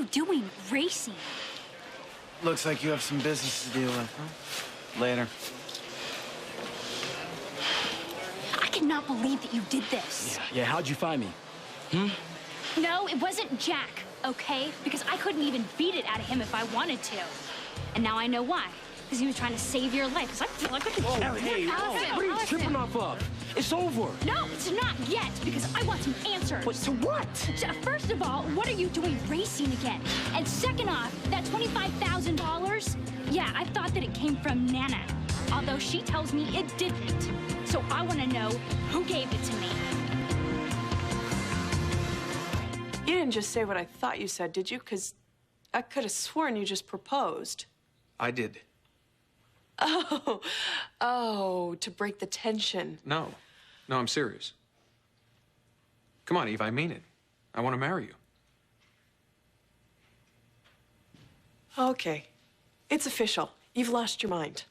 you doing racing? Looks like you have some business to deal with, huh? Later. I cannot believe that you did this. Yeah, how'd you find me? No, it wasn't Jack, okay? Because I couldn't even beat it out of him if I wanted to. And now I know why. Because he was trying to save your life. Because I feel like I could carry Hey, Allison, what are you Allison. tripping off of? It's over. No, it's not yet, because I want some answers. What, to what? First of all, what are you doing racing again? And second off, that $25,000, yeah, I thought that it came from Nana. Although she tells me it didn't. So I want to know who gave it to me. You didn't just say what I thought you said, did you? Because I could have sworn you just proposed. I did. Oh, to break the tension. No, I'm serious. Come on, Eve, I mean it. I want to marry you. Okay, it's official. You've lost your mind.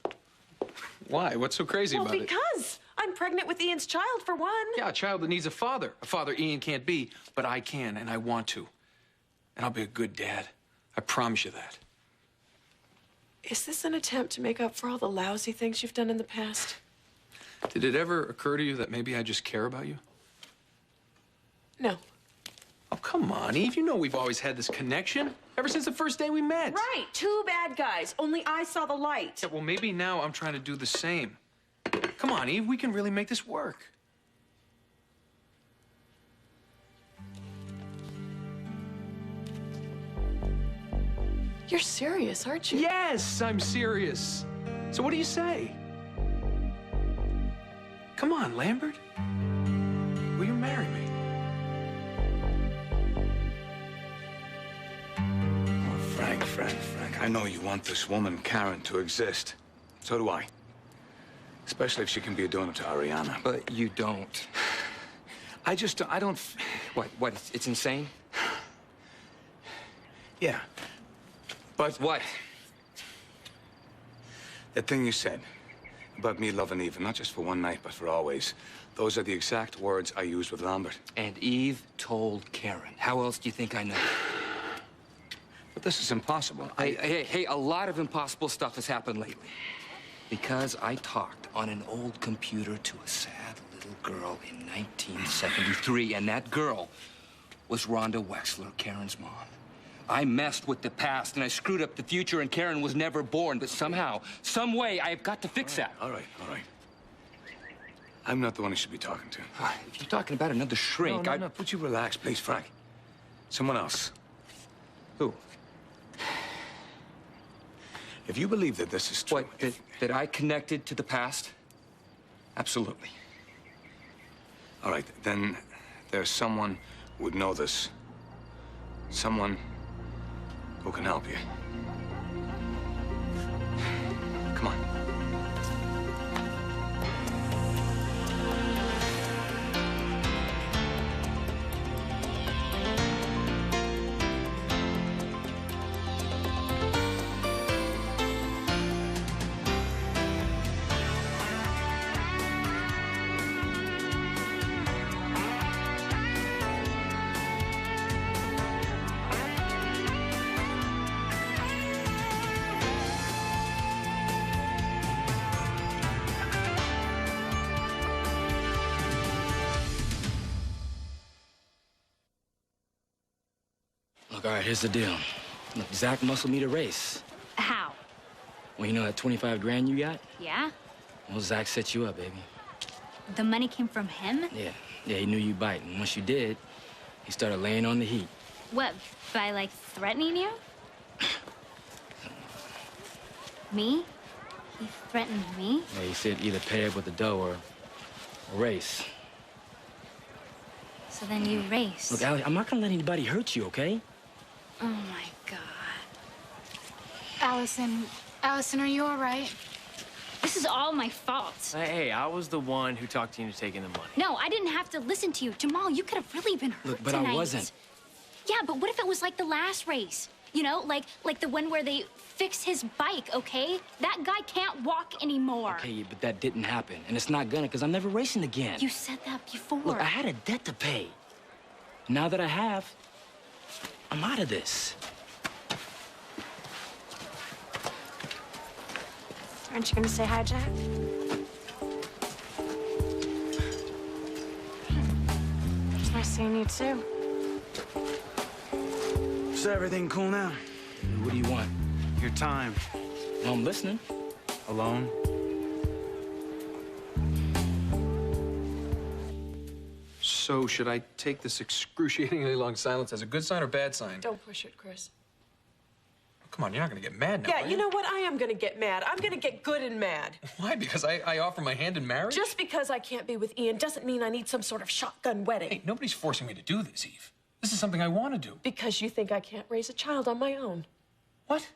Why? What's so crazy about it? Because I'm pregnant with Ian's child, for one. Yeah, a child that needs a father. A father Ian can't be, but I can, and I want to. And I'll be a good dad. I promise you that. Is this an attempt to make up for all the lousy things you've done in the past? Did it ever occur to you that maybe I just care about you? No. Oh, come on, Eve. You know we've always had this connection. Ever since the first day we met. Right, two bad guys. Only I saw the light. Yeah, well, maybe now I'm trying to do the same. Come on, Eve. We can really make this work. You're serious, aren't you? Yes, I'm serious. So what do you say? Come on, Lambert. Will you marry me? Oh, Frank. I know you want this woman, Karen, to exist. So do I. Especially if she can be a donor to Ariana. But you don't. I don't... What, it's insane? Yeah. But... What? That thing you said about me loving Eve, not just for one night, but for always. Those are the exact words I used with Lambert. And Eve told Karen. How else do you think I know? But this is impossible. Hey, a lot of impossible stuff has happened lately. Because I talked on an old computer to a sad little girl in 1973, and that girl was Rhonda Wexler, Karen's mom. I messed with the past, and I screwed up the future, and Karen was never born. But somehow, some way, I've got to fix that. All right. I'm not the one you should be talking to. If you're talking about another shrink, No, would you relax, please, Frank? Someone else. Who? If you believe that this is true... What, that I connected to the past? Absolutely. All right, then there's someone who would know this. Someone who can help you. Come on. Look, all right, here's the deal. Look, Zach muscled me to race. How? Well, you know that 25 grand you got? Yeah? Well, Zach set you up, baby. The money came from him? Yeah, he knew you'd bite. And once you did, he started laying on the heat. What, by, like, threatening you? Me? He threatened me? Yeah, he said either pay up with the dough or race. So then you raced. Look, Allie, I'm not gonna let anybody hurt you, okay? Oh, my God. Allison, are you all right? This is all my fault. Hey, I was the one who talked you into taking the money. No, I didn't have to listen to you. Jamal, you could have really been hurt Look, but tonight. I wasn't. Yeah, but what if it was like the last race? You know, like the one where they fixed his bike, okay? That guy can't walk anymore. Okay, but that didn't happen. And it's not gonna, because I'm never racing again. You said that before. Look, I had a debt to pay. Now that I have, I'm out of this. Aren't you gonna say hi, Jack? It's nice seeing you too. Is everything cool now? What do you want? Your time. Well, I'm listening. Alone? So, should I take this excruciatingly long silence as a good sign or bad sign? Don't push it, Chris. Come on, you're not gonna get mad now, Yeah, are you know what? I am gonna get mad. I'm gonna get good and mad. Why? Because I offer my hand in marriage? Just because I can't be with Ian doesn't mean I need some sort of shotgun wedding. Hey, nobody's forcing me to do this, Eve. This is something I want to do. Because you think I can't raise a child on my own. What?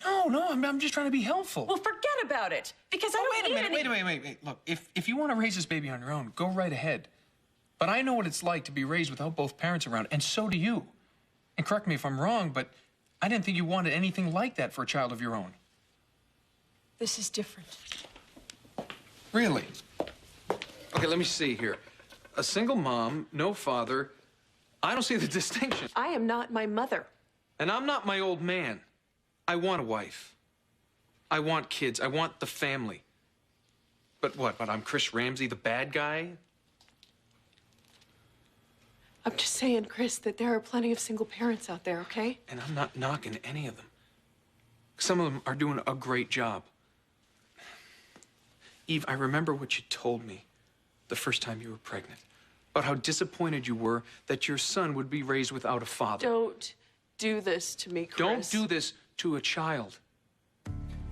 No, I'm just trying to be helpful. Well, forget about it. Because I don't need any... Wait. Look, if you want to raise this baby on your own, go right ahead. But I know what it's like to be raised without both parents around, and so do you. And correct me if I'm wrong, but I didn't think you wanted anything like that for a child of your own. This is different. Really? Okay, let me see here. A single mom, no father. I don't see the distinction. I am not my mother. And I'm not my old man. I want a wife. I want kids. I want the family. But what? But I'm Chris Ramsey, the bad guy? I'm just saying, Chris, that there are plenty of single parents out there, okay? And I'm not knocking any of them. Some of them are doing a great job. Eve, I remember what you told me the first time you were pregnant, about how disappointed you were that your son would be raised without a father. Don't do this to me, Chris. Don't do this to a child.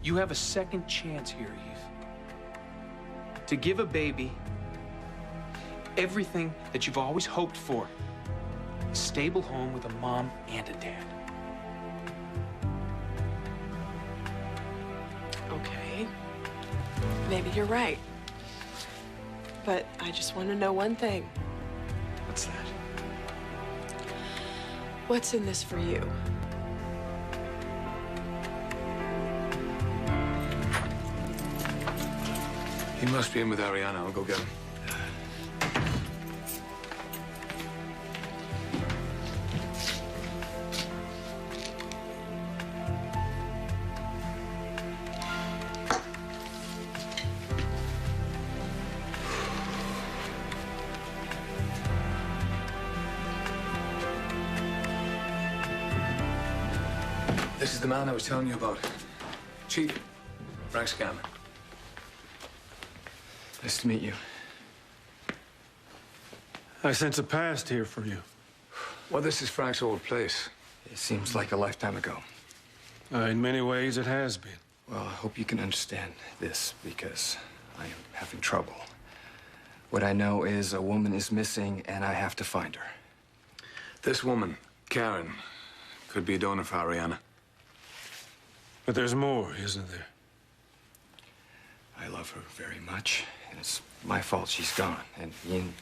You have a second chance here, Eve. To give a baby everything that you've always hoped for. A stable home with a mom and a dad. Okay. Maybe you're right. But I just want to know one thing. What's that? What's in this for you? He must be in with Ariana. I'll go get him. This is the man I was telling you about. Chief, Frank Scanlon. Nice to meet you. I sense a past here for you. Well, this is Frank's old place. It seems like a lifetime ago. In many ways, it has been. Well, I hope you can understand this because I am having trouble. What I know is a woman is missing and I have to find her. This woman, Karen, could be a donor for Ariana. But there's more, isn't there? I love her very much, and it's my fault she's gone. And Ian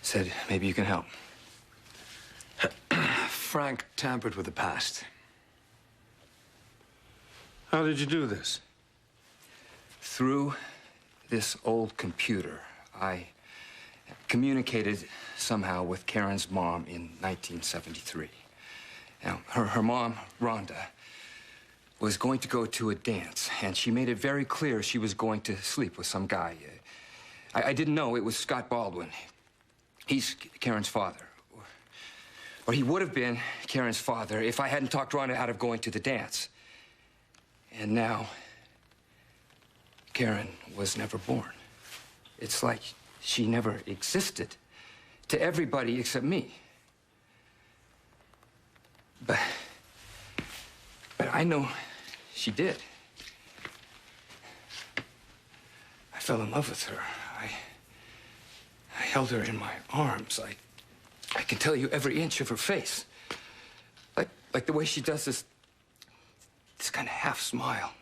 said maybe you can help. Frank tampered with the past. How did you do this? Through this old computer, I communicated somehow with Karen's mom in 1973. Now, her mom, Rhonda, was going to go to a dance, and she made it very clear she was going to sleep with some guy. I didn't know it was Scott Baldwin. He's Karen's father. Or he would have been Karen's father if I hadn't talked Rhonda out of going to the dance. And now, Karen was never born. It's like she never existed to everybody except me. But I know she did. I fell in love with her. I held her in my arms. I can tell you every inch of her face. Like the way she does this kind of half smile.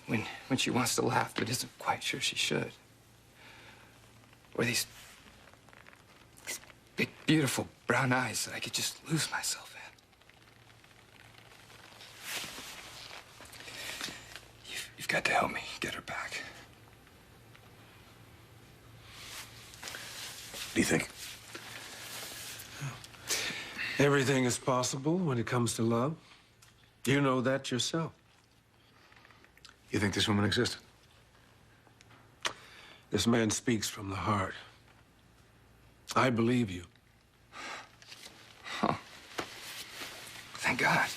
When she wants to laugh but isn't quite sure she should. Or these big, beautiful brown eyes that I could just lose myself in. You've got to help me get her back. What do you think? Everything is possible when it comes to love. You know that yourself. You think this woman existed? This man speaks from the heart. I believe you. Huh. Thank God.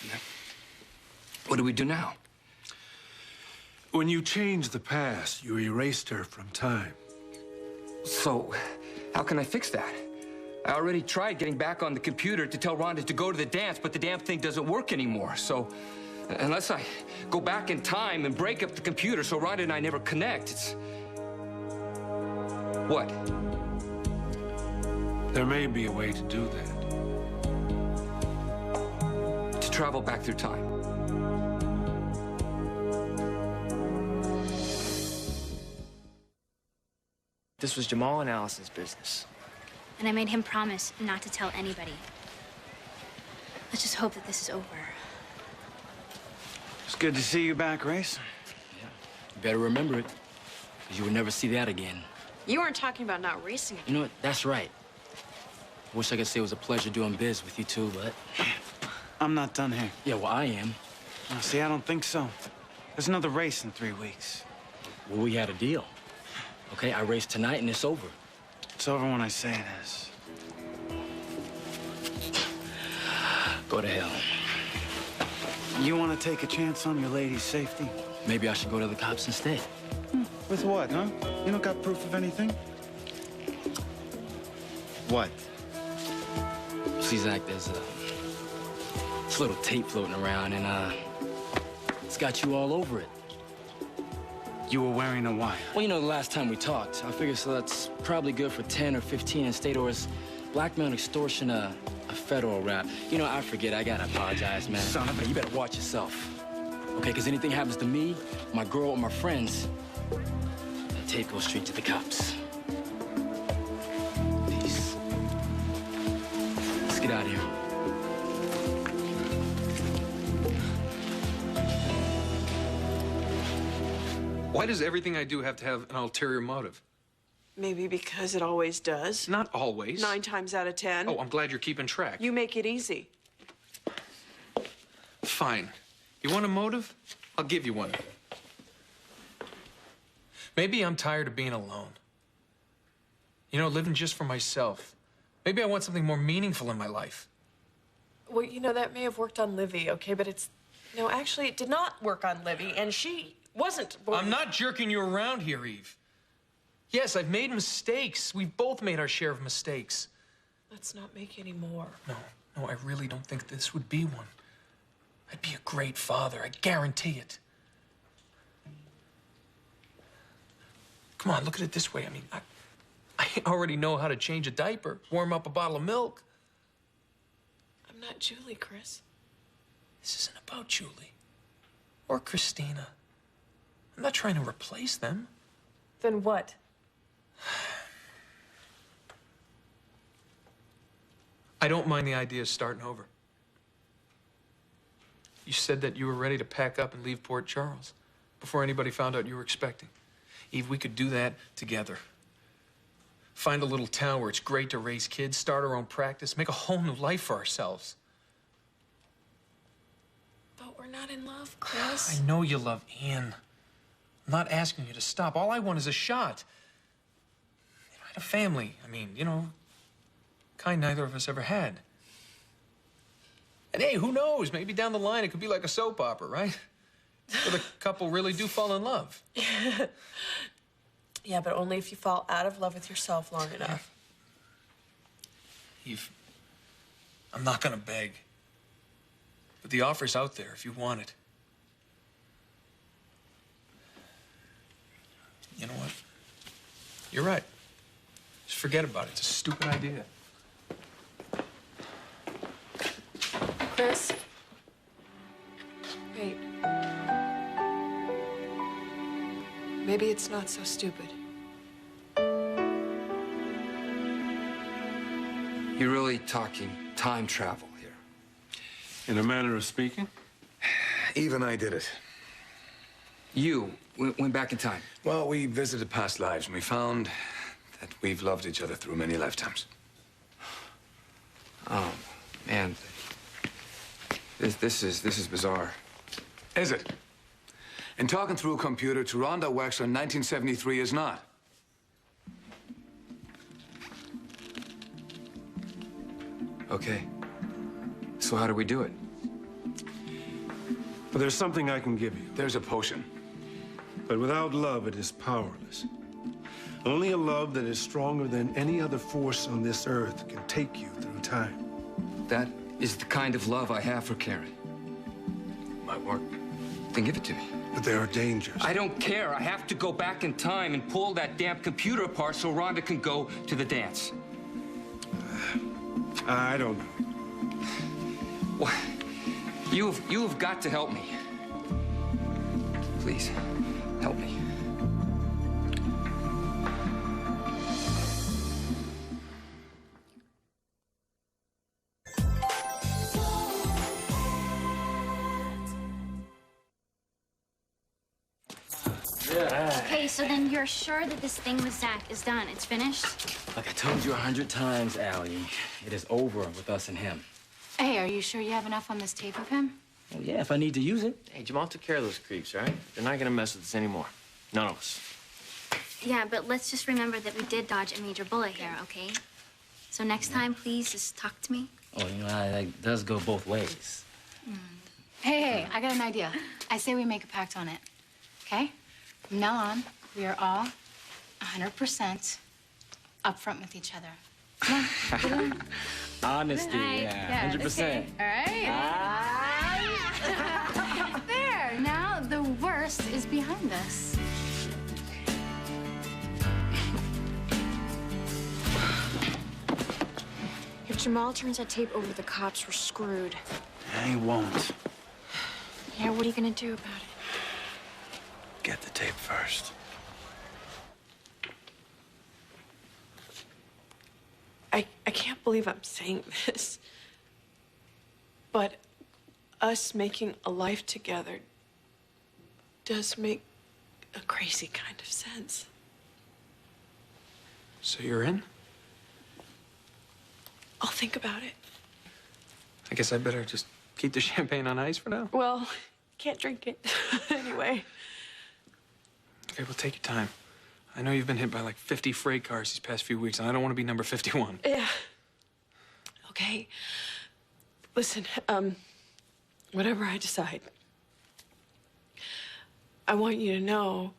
What do we do now? When you changed the past, you erased her from time. So, how can I fix that? I already tried getting back on the computer to tell Rhonda to go to the dance, but the damn thing doesn't work anymore. So, unless I go back in time and break up the computer so Rhonda and I never connect, it's... What? There may be a way to do that. To travel back through time. This was Jamal and Allison's business. And I made him promise not to tell anybody. Let's just hope that this is over. It's good to see you back, Race. Yeah. You better remember it, because you will never see that again. You weren't talking about not racing. You know what? That's right. I wish I could say it was a pleasure doing biz with you two, but... I'm not done here. Yeah, well, I am. No, see, I don't think so. There's another race in 3 weeks. Well, we had a deal. Okay, I race tonight and it's over. It's over when I say it is. Go to hell. You want to take a chance on your lady's safety? Maybe I should go to the cops instead. With what, huh? You don't got proof of anything? What? See, Zach, there's this little tape floating around, and it's got you all over it. You were wearing a wire. Well, you know, the last time we talked, I figured so that's probably good for 10 or 15 in state, or is blackmail and extortion a federal rap? You know, I forget. I gotta apologize, man. Son of a... You better watch yourself. Okay, because anything happens to me, my girl, or my friends, that tape goes straight to the cops. Peace. Let's get out of here. Why does everything I do have to have an ulterior motive? Maybe because it always does. Not always. 9 times out of 10. Oh, I'm glad you're keeping track. You make it easy. Fine. You want a motive? I'll give you one. Maybe I'm tired of being alone. You know, living just for myself. Maybe I want something more meaningful in my life. Well, you know, that may have worked on Livy, okay? But it's... No, actually, it did not work on Livy, and she wasn't born... I'm not jerking you around here, Eve. Yes, I've made mistakes. We've both made our share of mistakes. Let's not make any more. No, I really don't think this would be one. I'd be a great father, I guarantee it. Come on, look at it this way. I mean, I already know how to change a diaper, warm up a bottle of milk. I'm not Julie, Chris. This isn't about Julie or Christina. I'm not trying to replace them. Then what? I don't mind the idea of starting over. You said that you were ready to pack up and leave Port Charles before anybody found out you were expecting. Eve, we could do that together. Find a little town where it's great to raise kids, start our own practice, make a whole new life for ourselves. But we're not in love, Chris. I know you love Ian. I'm not asking you to stop. All I want is a shot. You know, I had a family. I mean, you know, kind neither of us ever had. And hey, who knows? Maybe down the line it could be like a soap opera, right? Where the couple really do fall in love. Yeah, but only if you fall out of love with yourself long enough. Eve, I'm not gonna beg. But the offer's out there if you want it. You know what? You're right. Just forget about it. It's a stupid idea. Chris? Wait. Maybe it's not so stupid. You're really talking time travel here. In a manner of speaking? Eve and I did it. You went back in time. Well, we visited past lives, and we found that we've loved each other through many lifetimes. Oh, man. This is bizarre. Is it? And talking through a computer to Rhonda Wexler in 1973 is not. Okay. So how do we do it? But there's something I can give you. There's a potion. But without love, it is powerless. Only a love that is stronger than any other force on this earth can take you through time. That is the kind of love I have for Karen. Might work. Then give it to me. But there are dangers. I don't care. I have to go back in time and pull that damn computer apart so Rhonda can go to the dance. I don't know. What? You've got to help me. Please, help me. Okay, so then you're sure that this thing with Zach is done? It's finished? Like I told you 100 times, Allie, it is over with us and him. Hey, are you sure you have enough on this tape of him? Well, yeah, if I need to use it. Hey, Jamal took care of those creeps, right? They're not gonna mess with us anymore. None of us. Yeah, but let's just remember that we did dodge a major bullet here, okay? So next time, please just talk to me. Oh, you know, that does go both ways. Hey, I got an idea. I say we make a pact on it, okay? From now on, we are all 100% upfront with each other. Come on, get in. Honesty, Right. yeah, 100%. Okay. All right. There. Now the worst is behind us. If Jamal turns that tape over to the cops, we're screwed. He won't. Yeah, what are you gonna do about it? Get the tape first. I can't believe I'm saying this, but us making a life together does make a crazy kind of sense. So you're in? I'll think about it. I guess I better just keep the champagne on ice for now. Well, can't drink it anyway. Okay, well, take your time. I know you've been hit by like 50 freight cars these past few weeks, and I don't want to be number 51. Yeah. Okay. Listen, whatever I decide, I want you to know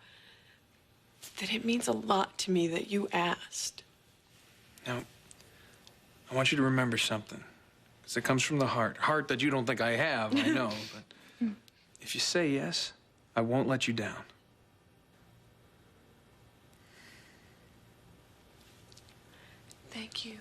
that it means a lot to me that you asked. Now, I want you to remember something, because it comes from the heart. Heart that you don't think I have, I know, but if you say yes, I won't let you down. Thank you.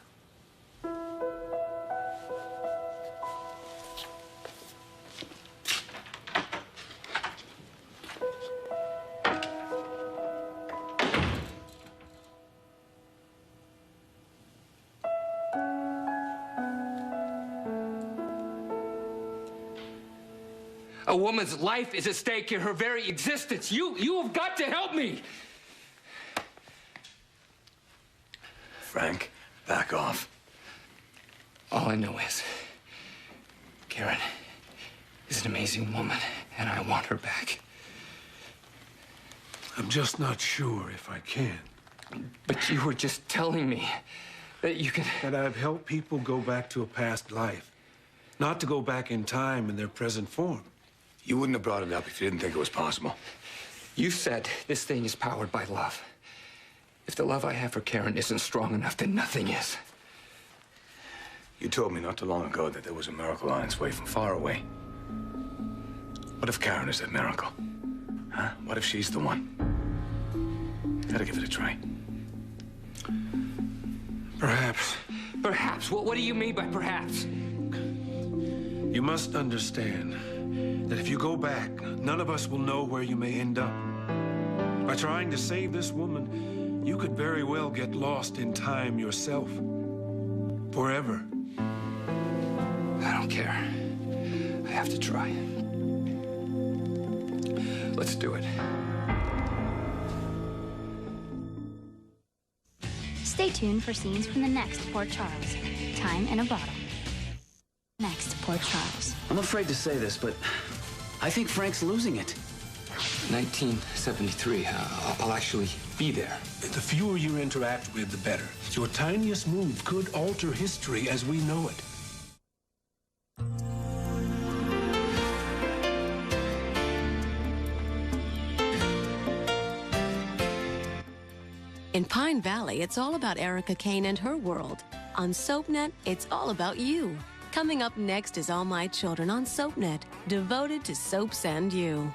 A woman's life is at stake in her very existence. You have got to help me. Frank, back off. All I know is Karen is an amazing woman, and I want her back. I'm just not sure if I can. But you were just telling me that you could... That I've helped people go back to a past life, not to go back in time in their present form. You wouldn't have brought it up if you didn't think it was possible. You said this thing is powered by love. If the love I have for Karen isn't strong enough, then nothing is. You told me not too long ago that there was a miracle on its way from far away. What if Karen is that miracle? Huh? What if she's the one? Gotta give it a try. Perhaps. Perhaps? What do you mean by perhaps? You must understand that if you go back, none of us will know where you may end up. By trying to save this woman, you could very well get lost in time yourself. Forever. I don't care. I have to try. Let's do it. Stay tuned for scenes from the next Port Charles. Time in a bottle. Next Port Charles. I'm afraid to say this, but I think Frank's losing it. 1973. I'll actually be there. The fewer you interact with, the better. Your tiniest move could alter history as we know it. In Pine Valley, it's all about Erica Kane and her world. On SoapNet, it's all about you. Coming up next is All My Children on SoapNet, devoted to soaps and you.